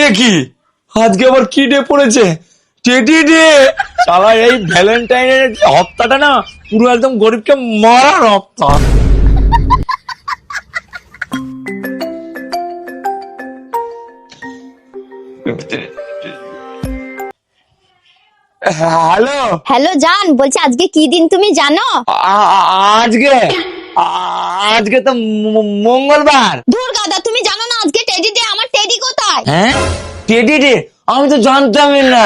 এ কি আজকে আবার কি ডে পড়েছে? Teddy day. শালা এই ভ্যালেন্টাইনের হপ্তাটা না পুরো একদম গরিবকে মারার হপ্তা। হ্যালো। হ্যালো জান, বলছি আজকে কি দিন তুমি জানো? আজকে আজকে তো মঙ্গলবার। ধুর গাদা, তুমি জানো না আজকে টেডি ডে? আমার টেডি কোথায়? হ্যাঁ, টেডি ডে? আমি তো জানতামই না।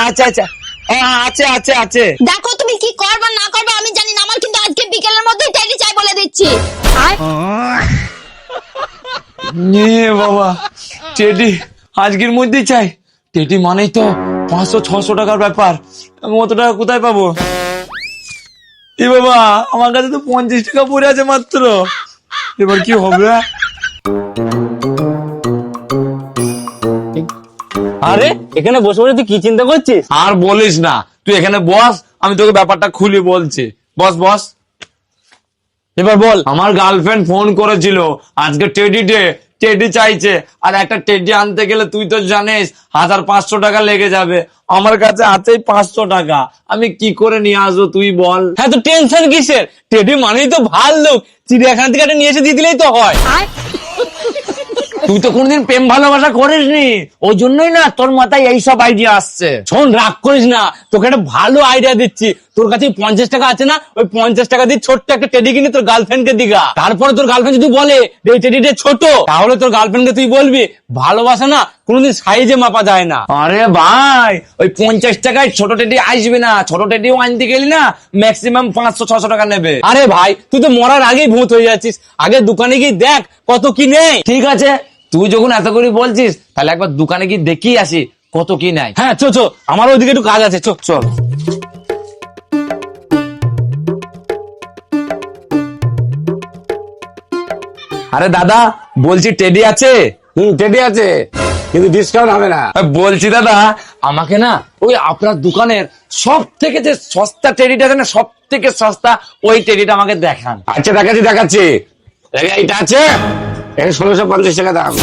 আচ্ছা আচ্ছা, আছে আছে আছে। দেখো তুমি কি করবা না করবা আমি জানি না, আমার কিন্তু আজকে বিকেলের মধ্যেই টেডি চাই বলে দিচ্ছি। বাবা, টেডি আজকের মধ্যেই চাই? টেডি মানেই তো 500-600 টাকার ব্যাপার। আমি অত টাকা কোথায় পাবো? এ বাবা, আমার কাছে তো 50 টাকা পড়ে আছে মাত্র। এবার কি হবে? আরে এখানে বসে বসে তুই কি চিন্তা করছিস? আর বলিস না, তুই এখানে বস, আমি তোকে ব্যাপারটা খুলে বলছি। বস বস। এবার বল। আমার গার্লফ্রেন্ড ফোন করেছিল, আজকে টেডি ডে, টেডি চাইছে। আর একটা টেডি আনতে গেলে তুই তো জানিস 1500 টাকা লেগে যাবে। আমার কাছে আছেই 500 টাকা, আমি কি করে নিয়ে আসবো তুই বল? হ্যাঁ, তো টেনশন কিসের? টেডি মানেই তো ভালো লোক, চিড়িয়াখানা থেকে একটা নিয়ে এসে দিয়ে দিলেই তো হয়। তুই তো কোনোদিন প্রেম ভালোবাসা করিসনি, ওই জন্যই না তোর মাথায় এইসব আইডিয়া আসছে। শোন, রাগ করিস না, তোকে একটা ভালো আইডিয়া দিচ্ছি। তোর কাছে 50 টাকা আছে না, ওই 50 টাকা দিয়ে ছোট্ট একটা টেডি কিনে তোর গার্লফ্রেন্ডকে দিগা। তারপরে তোর গার্লফ্রেন্ড যদি বলে যে এই টেডিটা ছোট, তাহলে তোর গার্লফ্রেন্ডকে তুই বলবি ভালোবাসা না কোনোদিন সাইজে মাপা যায় না। আরে ভাই, ওই 50 টাকায় ছোট টেডি আসবে না। ছোট টেডিও আনতে গেলি না ম্যাক্সিমাম 500-600 টাকা নেবে। আরে ভাই, তুই তো মরার আগেই ভূত হয়ে যাচ্ছিস। আগে দোকানে গিয়ে দেখ কত কি নেই। ঠিক আছে, তুই যখন এত করে বলছিস তাহলে একবার দোকানে গিয়ে দেখি আসি কত কি নাই। হ্যাঁ, চো চো, আমার ওইদিকে একটু কাজ আছে, চো। চল। আরে দাদা, বলছি টেডি আছে? টেডি আছে, কিন্তু ডিসকাউন্ট হবে না। বলছি দাদা, আমাকে না ওই আপনার দোকানের সব থেকে যে সস্তা টেডিটা আছে না, সব থেকে সস্তা ওই টেডিটা আমাকে দেখান। আচ্ছা, দেখাচ্ছি। এটা আছে, 1650 টাকা দাম।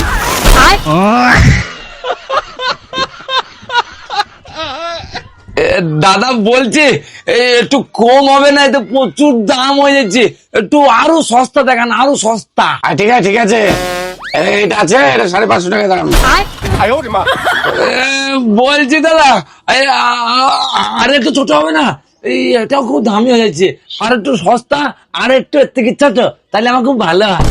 দাদা বলছি একটু কম হবে না? এতে প্রচুর দাম হয়ে যাচ্ছে, একটু আরো সস্তা দেখান, আরো সস্তা। ঠিক আছে, এটা আছে, এটা 550 টাকা দাম। বলছি দাদা, আর একটু ছোট হবে না? এই এটাও খুব দামি হয়ে যাচ্ছে, আর একটু সস্তা, আর একটু এর থেকে ছোট, তাহলে আমার খুব ভালো হয়।